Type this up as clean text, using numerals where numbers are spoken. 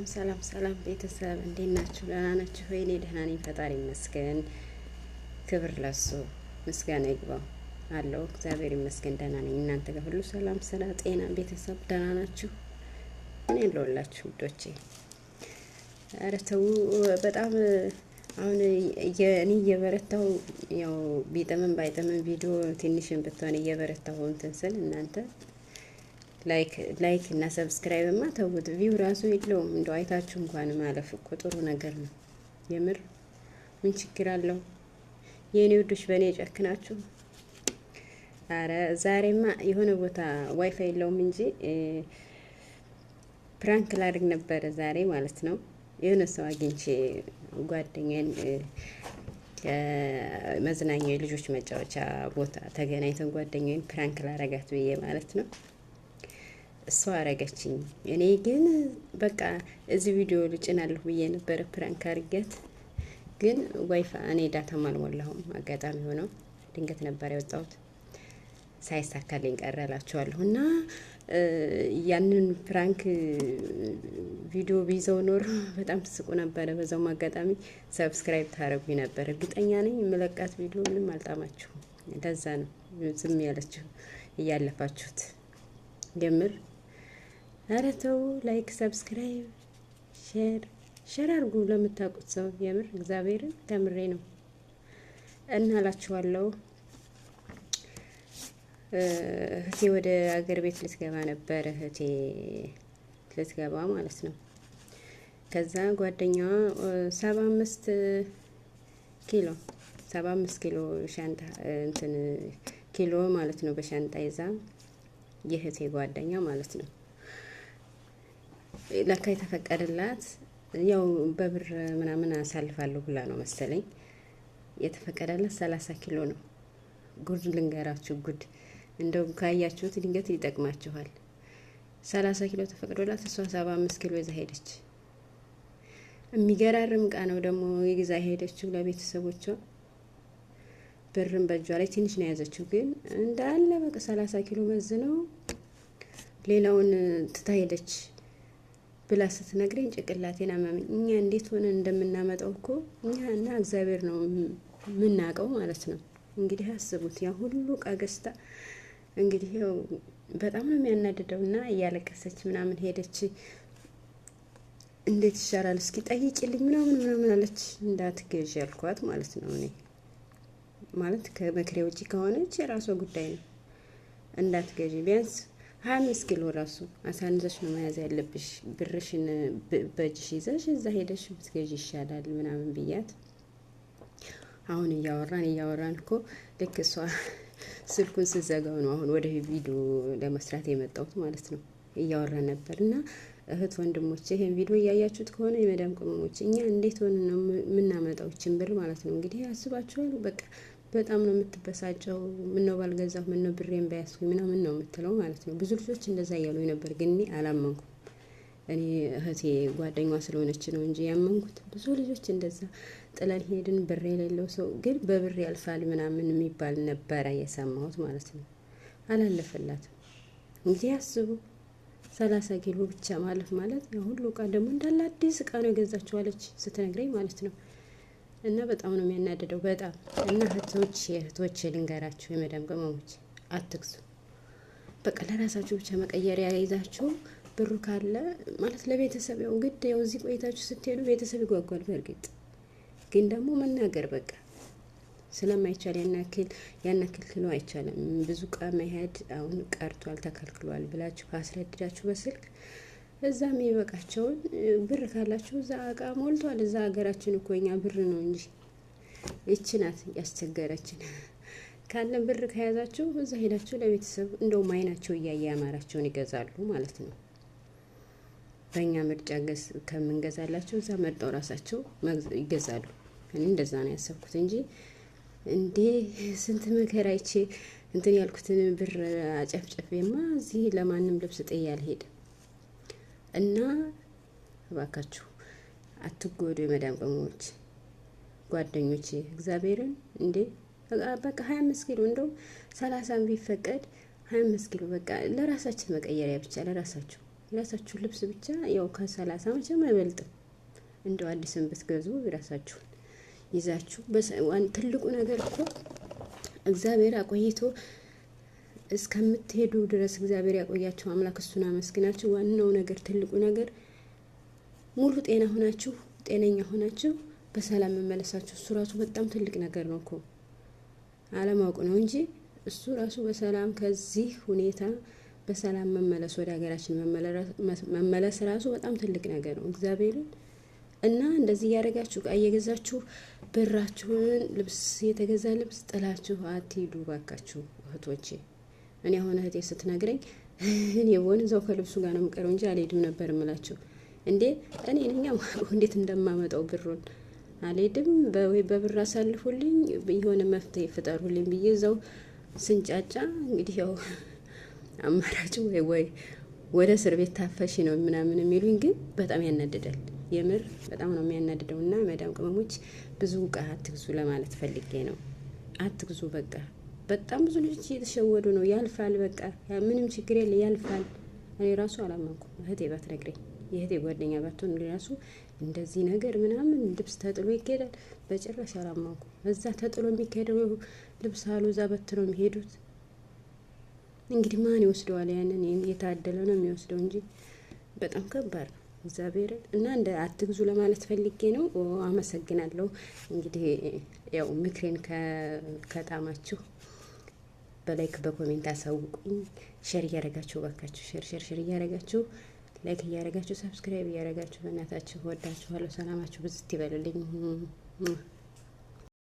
ሰላም ቤተሰብ እንዴት ናችሁ? ደህና ናችሁ ወይ? እኔ ደህና ነኝ፣ ፈጣሪ ይመስገን። ክብር ለሱ ምስጋና ይግባው አለው። እግዚአብሔር ይመስገን ደህና ነኝ። እናንተ ጋር ሁሉ ሰላም፣ ስራ፣ ጤና፣ ቤተሰብ ደህና ናችሁ? እኔ ያለሁላችሁ ውዶቼ። ኧረ ተው በጣም አሁን እኔ እየበረታው ያው ቢጥምም ባይጥምም ቪዲዮ ትንሽም ብትሆን እየበረታው እንትን ስል እናንተ ላይክ እና ሰብስክራይብማ ተውት። ቪው ራሱ የለውም። እንደው አይታችሁ እንኳን ማለፍ እኮ ጥሩ ነገር ነው። የምር ምን ችግር አለው? የኔ ውዶች በእኔ ጨክናችሁ። አረ ዛሬማ የሆነ ቦታ ዋይፋይ የለውም እንጂ ፕራንክ ላድርግ ነበረ ዛሬ ማለት ነው። የሆነ ሰው አግኝቼ ጓደኛዬን ከመዝናኛ የልጆች መጫወቻ ቦታ ተገናኝተን ጓደኛዬን ፕራንክ ላረጋት ብዬ ማለት ነው። እሷ አረገችኝ። እኔ ግን በቃ እዚህ ቪዲዮ ልጭናለሁ ብዬ ነበረ ፕራንክ አርገት፣ ግን ዋይፋይ እኔ ዳታም አልሞላሁም። አጋጣሚ ሆነው ድንገት ነበር ያወጣሁት፣ ሳይሳካልኝ ቀረላችኋለሁ። እና ያንን ፕራንክ ቪዲዮ ቢይዘው ኖሮ በጣም ትስቁ ነበረ። በዛውም አጋጣሚ ሰብስክራይብ ታረጉኝ ነበር። እርግጠኛ ነኝ የምለቃት ቪዲዮ ምንም አልጣማችሁም። ለዛ ነው ዝም ያለችሁ እያለፋችሁት። ጀምር ኧረ ተው፣ ላይክ ሰብስክራይብ ሼር አድርጉ ለምታውቁት ሰው። የምር እግዚአብሔርን ተምሬ ነው እና እላችኋለሁ። እህቴ ወደ አገር ቤት ልትገባ ነበር። እህቴ ልትገባ ማለት ነው። ከዛ ጓደኛዋ 75 ኪሎ ሻንጣ እንትን ኪሎ ማለት ነው በሻንጣ ይዛ፣ የእህቴ ጓደኛ ማለት ነው። ለካ የተፈቀደላት ያው በብር ምናምን አሳልፋለሁ ብላ ነው መሰለኝ የተፈቀደላት 30 ኪሎ ነው። ጉድ ልንገራችሁ፣ ጉድ እንደው ካያችሁት ድንገት ይጠቅማችኋል። 30 ኪሎ ተፈቅዶላት እሷ 75 ኪሎ ይዛ ሄደች። የሚገራርም እቃ ነው ደግሞ ይዛ ሄደችው ለቤተሰቦቿ። ብርም በእጇ ላይ ትንሽ ነው የያዘችው፣ ግን እንዳለ በቃ 30 ኪሎ መዝነው ሌላውን ትታ ሄደች ብላ ስትነግረኝ ጭቅላቴን አመመኝ። እኛ እንዴት ሆነን እንደምናመጣው እኮ እኛ እና እግዚአብሔር ነው የምናውቀው ማለት ነው። እንግዲህ አስቡት፣ ያ ሁሉ እቃ ገዝታ እንግዲህ ያው በጣም ነው የሚያናድደው። እና እያለቀሰች ምናምን ሄደች። እንዴት ይሻላል እስኪ ጠይቂልኝ ምናምን አለች። እንዳትገዥ ያልኳት ማለት ነው። እኔ ማለት ከመክሬ ውጪ ከሆነች የራሷ ጉዳይ ነው። እንዳትገዢ ቢያንስ 25 ኪሎ ራሱ አሳንዘሽ ነው መያዝ ያለብሽ። ብርሽን በእጅሽ ይዘሽ እዛ ሄደሽ ብትገዢ ይሻላል ምናምን ብያት። አሁን እያወራን እኮ ልክ እሷ ስልኩን ስዘጋው ነው አሁን ወደ ቪዲዮ ለመስራት የመጣሁት ማለት ነው። እያወራን ነበር እና እህት ወንድሞቼ ይሄን ቪዲዮ እያያችሁት ከሆነ የመዳም ቅመሞች እኛ እንዴት ሆነ ነው የምናመጣው ይችን ብር ማለት ነው። እንግዲህ ያስባችኋል። በቃ በጣም ነው የምትበሳጨው። ምነው ባልገዛሁ፣ ምነው ብሬን ባያስኩኝ ምናምን ነው የምትለው ማለት ነው። ብዙ ልጆች እንደዛ እያሉኝ ነበር፣ ግን እኔ አላመንኩም። እኔ እህቴ ጓደኛዋ ስለሆነች ነው እንጂ ያመንኩት። ብዙ ልጆች እንደዛ ጥለን ሄድን፣ ብር የሌለው ሰው ግን በብር ያልፋል ምናምን የሚባል ነበረ የሰማሁት ማለት ነው። አላለፈላትም። እንግዲህ አስቡ 30 ኪሎ ብቻ ማለፍ ማለት ነው። ሁሉ እቃ ደግሞ እንዳለ አዲስ እቃ ነው የገዛችው አለች ስትነግረኝ ማለት ነው። እና በጣም ነው የሚያናደደው በጣም። እና እህቶች ልንገራችሁ፣ የመዳም ቅመሞች አትግዙ። በቃ ለራሳችሁ ብቻ መቀየሪያ ይዛችሁ ብሩ ካለ ማለት ለቤተሰብ ያው ግድ ያው እዚህ ቆይታችሁ ስትሄዱ ቤተሰብ ይጓጓል። በእርግጥ ግን ደግሞ መናገር በቃ ስለማይቻል ያናክል ኪሎ አይቻልም። ብዙ እቃ መሄድ አሁን ቀርቷል ተከልክሏል ብላችሁ ካስረድዳችሁ በስልክ እዛም የሚበቃቸውን ብር ካላችሁ እዛ እቃ ሞልቷል። እዛ ሀገራችን እኮ እኛ ብር ነው እንጂ ይችናት ያስቸገረችን። ካለን ብር ከያዛችሁ እዛ ሄዳችሁ ለቤተሰብ እንደውም አይናቸው እያየ ያማራቸውን ይገዛሉ ማለት ነው። በእኛ ምርጫ ከምንገዛላቸው እዛ መርጠው ራሳቸው ይገዛሉ። እኔ እንደዛ ነው ያሰብኩት እንጂ እንዴ ስንት መከራ አይቼ እንትን ያልኩትን ብር አጨፍጨፌማ እዚህ ለማንም ልብስ ጥዬ አልሄድም። እና እባካችሁ አትጎዱ የመዳም ቅመሞች ጓደኞቼ፣ እግዚአብሔርን እንዴ በቃ 25 ኪሎ እንደው 30 ቢፈቀድ 25 ኪሎ በቃ ለራሳችን መቀየሪያ ብቻ ለራሳችሁ የራሳችሁ ልብስ ብቻ ያው ከ30 መቼም አይበልጥም። እንደው አዲስን ብትገዙ የራሳችሁን ይዛችሁ ትልቁ ነገር እኮ እግዚአብሔር አቆይቶ እስከምትሄዱ ድረስ እግዚአብሔር ያቆያችሁ አምላክ እሱን አመስግናችሁ። ዋናው ነገር ትልቁ ነገር ሙሉ ጤና ሆናችሁ ጤነኛ ሆናችሁ በሰላም መመለሳችሁ እሱ ራሱ በጣም ትልቅ ነገር ነው እኮ። አለማወቅ ነው እንጂ እሱ ራሱ በሰላም ከዚህ ሁኔታ በሰላም መመለስ ወደ ሀገራችን መመለስ ራሱ በጣም ትልቅ ነገር ነው። እግዚአብሔርን እና እንደዚህ እያደረጋችሁ ዕቃ እየገዛችሁ ብራችሁን ልብስ የተገዛ ልብስ ጥላችሁ አትሂዱ ባካችሁ እህቶቼ። እኔ አሁን እህቴ ስትነግረኝ እኔ ወን እዛው ከልብሱ ጋር ነው የምቀረው እንጂ አልሄድም ነበር እምላችሁ። እንዴ እኔ ነኛ እንዴት እንደማመጣው ብሩን አልሄድም፣ ወይ በብር አሳልፉልኝ የሆነ መፍትሄ ፍጠሩልኝ ብዬ እዛው ስንጫጫ እንግዲህ ያው አማራጭ ወይ ወደ እስር ቤት ታፈሽ ነው ምናምን የሚሉኝ። ግን በጣም ያናድዳል፣ የምር በጣም ነው የሚያናድደው። እና መዳም ቅመሞች ብዙ ዕቃ አትግዙ ለማለት ፈልጌ ነው። አትግዙ በቃ። በጣም ብዙ ልጆች እየተሸወዱ ነው። ያልፋል በቃ ምንም ችግር የለ ያልፋል። እኔ ራሱ አላመንኩም። እህቴ ባትነግረኝ የእህቴ ጓደኛ ባትሆን ራሱ እንደዚህ ነገር ምናምን ልብስ ተጥሎ ይኬዳል በጭራሽ አላመንኩም። እዛ ተጥሎ የሚካሄደው ልብስ አሉ እዛ በትነው የሚሄዱት። እንግዲህ ማን ይወስደዋል? ያንን የታደለ ነው የሚወስደው እንጂ በጣም ከባድ ነው። እግዚአብሔርን እና እንደ አትግዙ ለማለት ፈልጌ ነው። አመሰግናለሁ። እንግዲህ ያው ምክሬን ከጣማችሁ በላይክ በኮሜንት አሳውቁኝ። ሼር እያደረጋችሁ ባካችሁ ሼር እያደረጋችሁ ላይክ እያደረጋችሁ ሰብስክራይብ እያደረጋችሁ በእናታችሁ ወዳችኋለሁ። ሰላማችሁ ብዝት ይበልልኝ።